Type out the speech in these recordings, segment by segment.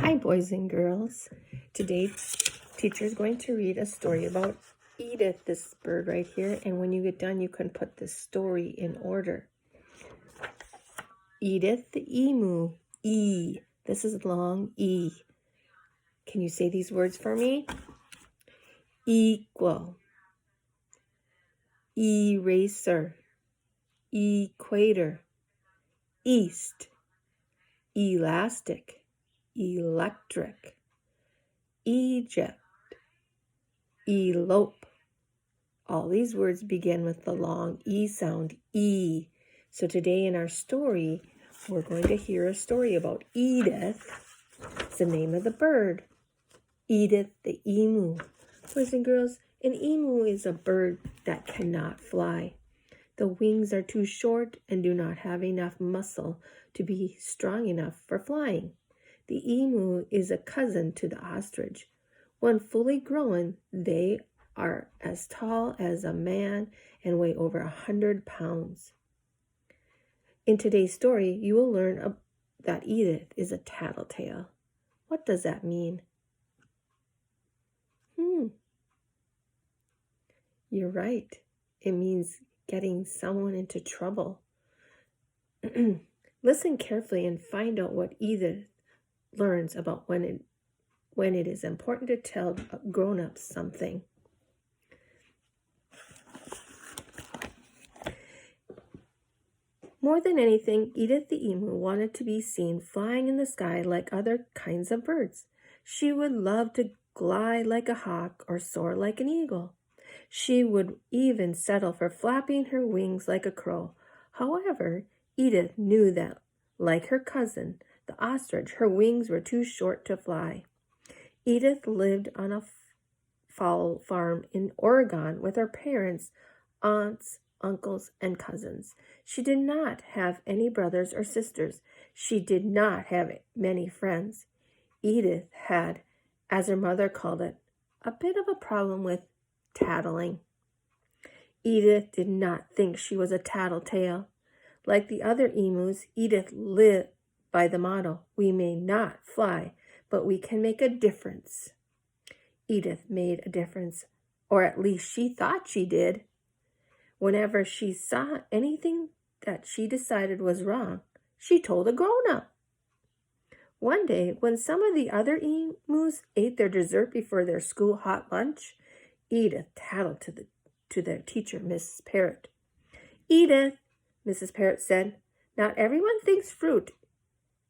Hi, boys and girls. Today, teacher is going to read a story about Edith, this bird right here. And when you get done, you can put the story in order. Edith the emu. E. This is long E. Can you say these words for me? Equal. Eraser. Equator. East. Elastic. Electric. Egypt. Elope. All these words begin with the long E sound, E. So today in our story, we're going to hear a story about Edith. It's the name of the bird. Edith the emu. Boys and girls, an emu is a bird that cannot fly. The wings are too short and do not have enough muscle to be strong enough for flying. The emu is a cousin to the ostrich. When fully grown, they are as tall as a man and weigh over 100 pounds. In today's story, you will learn that Edith is a tattletale. What does that mean? You're right. It means getting someone into trouble. Listen carefully and find out what Edith learns about when it is important to tell grown-ups something. More than anything, Edith the emu wanted to be seen flying in the sky like other kinds of birds. She would love to glide like a hawk or soar like an eagle. She would even settle for flapping her wings like a crow. However, Edith knew that, like her cousin, the ostrich, her wings were too short to fly. Edith lived on a fowl farm in Oregon with her parents, aunts, uncles, and cousins. She did not have any brothers or sisters. She did not have many friends. Edith had, as her mother called it, a bit of a problem with tattling. Edith did not think she was a tattletale. Like the other emus, Edith lived by the motto, "We may not fly, but we can make a difference." Edith made a difference, or at least she thought she did. Whenever she saw anything that she decided was wrong, she told a grown-up. One day, when some of the other emus ate their dessert before their school hot lunch, Edith tattled to their teacher, Mrs. Parrot. "Edith," Mrs. Parrot said, "not everyone thinks fruit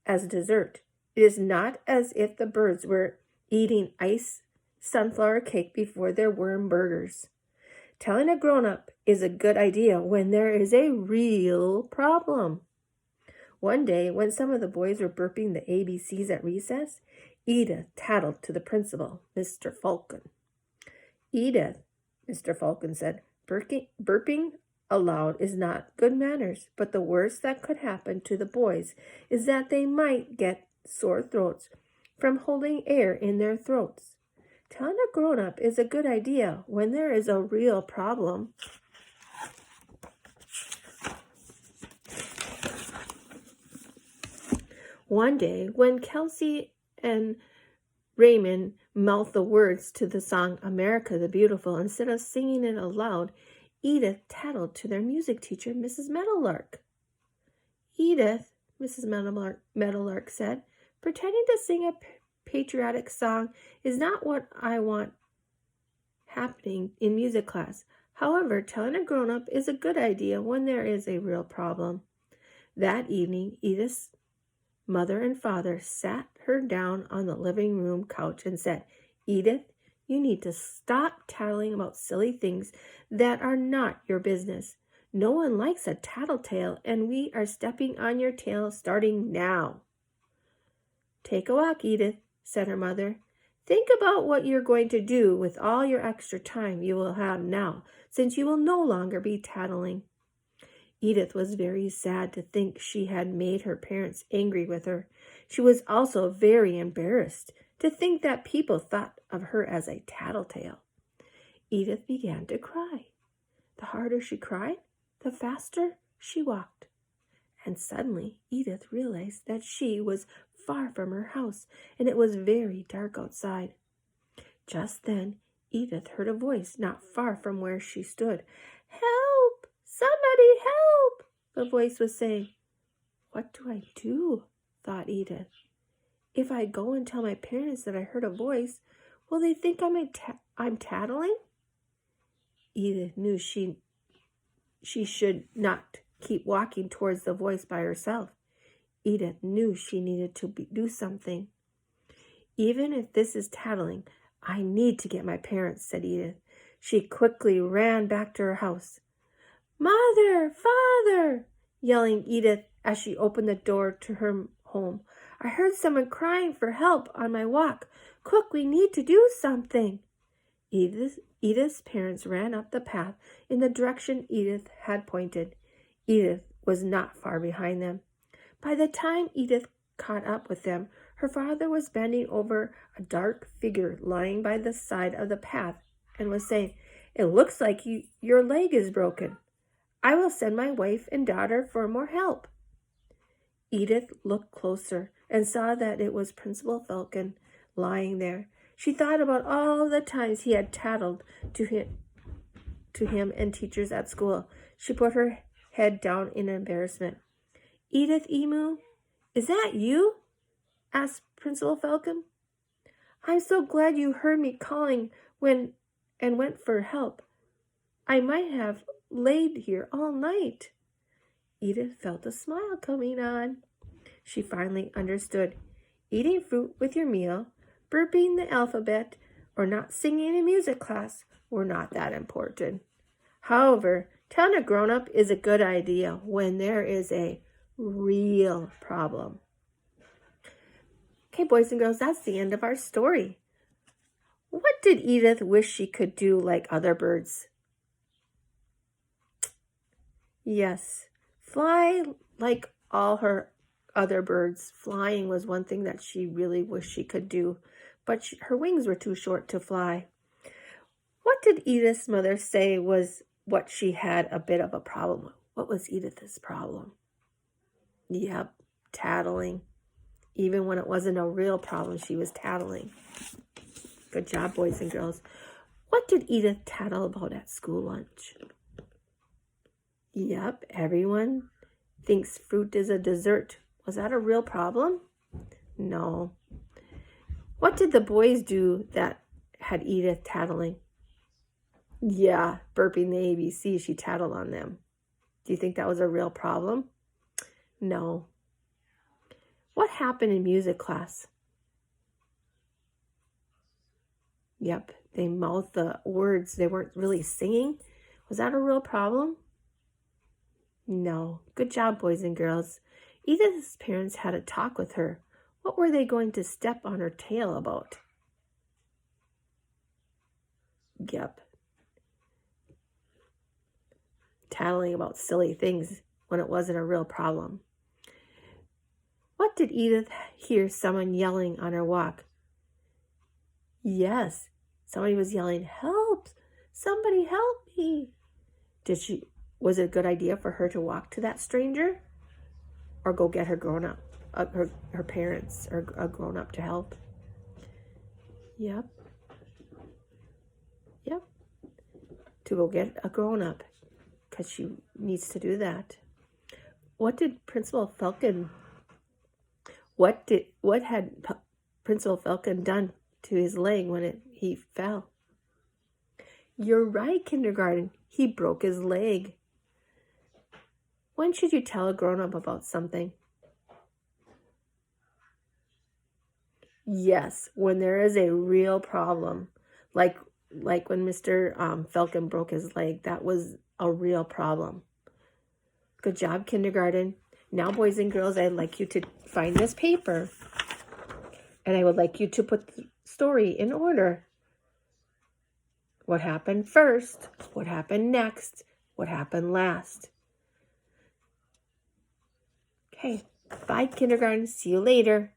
as dessert. It is not as if the birds were eating ice sunflower cake before their worm burgers. Telling a grown-up is a good idea when there is a real problem." One day, when some of the boys were burping the ABCs at recess, Edith tattled to the principal, Mr. Falcon. "Edith," Mr. Falcon said, "burping aloud is not good manners, but the worst that could happen to the boys is that they might get sore throats from holding air in their throats. Telling a grown-up is a good idea when there is a real problem." One day, when Kelsey and Raymond mouthed the words to the song "America the Beautiful," instead of singing it aloud, Edith tattled to their music teacher, Mrs. Meadowlark. "Edith," Mrs. Meadowlark said, "pretending to sing a patriotic song is not what I want happening in music class. However, telling a grown-up is a good idea when there is a real problem." That evening, Edith's mother and father sat her down on the living room couch and said, "Edith, you need to stop tattling about silly things that are not your business. No one likes a tattletale, and we are stepping on your tail starting now." "Take a walk, Edith," said her mother. "Think about what you're going to do with all your extra time you will have now, since you will no longer be tattling." Edith was very sad to think she had made her parents angry with her. She was also very embarrassed to think that people thought of her as a tattletale. Edith began to cry. The harder she cried, the faster she walked. And suddenly Edith realized that she was far from her house, and it was very dark outside. Just then, Edith heard a voice not far from where she stood. "Help! Somebody help!" the voice was saying. "What do I do?" thought Edith. "If I go and tell my parents that I heard a voice, will they think I'm tattling?" Edith knew she should not keep walking towards the voice by herself. Edith knew she needed to do something. "Even if this is tattling, I need to get my parents," said Edith. She quickly ran back to her house. "Mother! Father!" yelling Edith as she opened the door to her home. "I heard someone crying for help on my walk. Quick, we need to do something." Edith's parents ran up the path in the direction Edith had pointed. Edith was not far behind them. By the time Edith caught up with them, her father was bending over a dark figure lying by the side of the path and was saying, "It looks like your leg is broken. I will send my wife and daughter for more help." Edith looked closer and saw that it was Principal Falcon lying there. She thought about all the times he had tattled to him and teachers at school. She put her head down in embarrassment. "Edith Emu, is that you?" asked Principal Falcon. "I'm so glad you heard me calling and went for help. I might have laid here all night." Edith felt a smile coming on. She finally understood. Eating fruit with your meal, burping the alphabet, or not singing in music class were not that important. However, telling a grown-up is a good idea when there is a real problem. Okay, boys and girls, that's the end of our story. What did Edith wish she could do like other birds? Yes, fly like all her other birds. Flying was one thing that she really wished she could do, but her wings were too short to fly. What did Edith's mother say was what she had a bit of a problem with? What was Edith's problem? Yep, tattling. Even when it wasn't a real problem, she was tattling. Good job, boys and girls. What did Edith tattle about at school lunch? Yep, everyone thinks fruit is a dessert. Was that a real problem? No. What did the boys do that had Edith tattling? Yeah, burping the ABC, she tattled on them. Do you think that was a real problem? No. What happened in music class? Yep, they mouthed the words. They weren't really singing. Was that a real problem? No. Good job, boys and girls. Edith's parents had a talk with her. What were they going to step on her tail about? Yep. Tattling about silly things when it wasn't a real problem. What did Edith hear someone yelling on her walk? Yes, somebody was yelling, "Help! Somebody help me!" Was it a good idea for her to walk to that stranger? Or go get her grown-up, her parents, or a grown-up to help? Yep. To go get a grown-up, because she needs to do that. What did Principal Falcon, what had Principal Falcon done to his leg when he fell? You're right, kindergarten. He broke his leg. When should you tell a grown-up about something? Yes, when there is a real problem. Like when Mr. Falcon broke his leg, that was a real problem. Good job, kindergarten. Now, boys and girls, I'd like you to find this paper. And I would like you to put the story in order. What happened first? What happened next? What happened last? Okay, bye, kindergarten. See you later.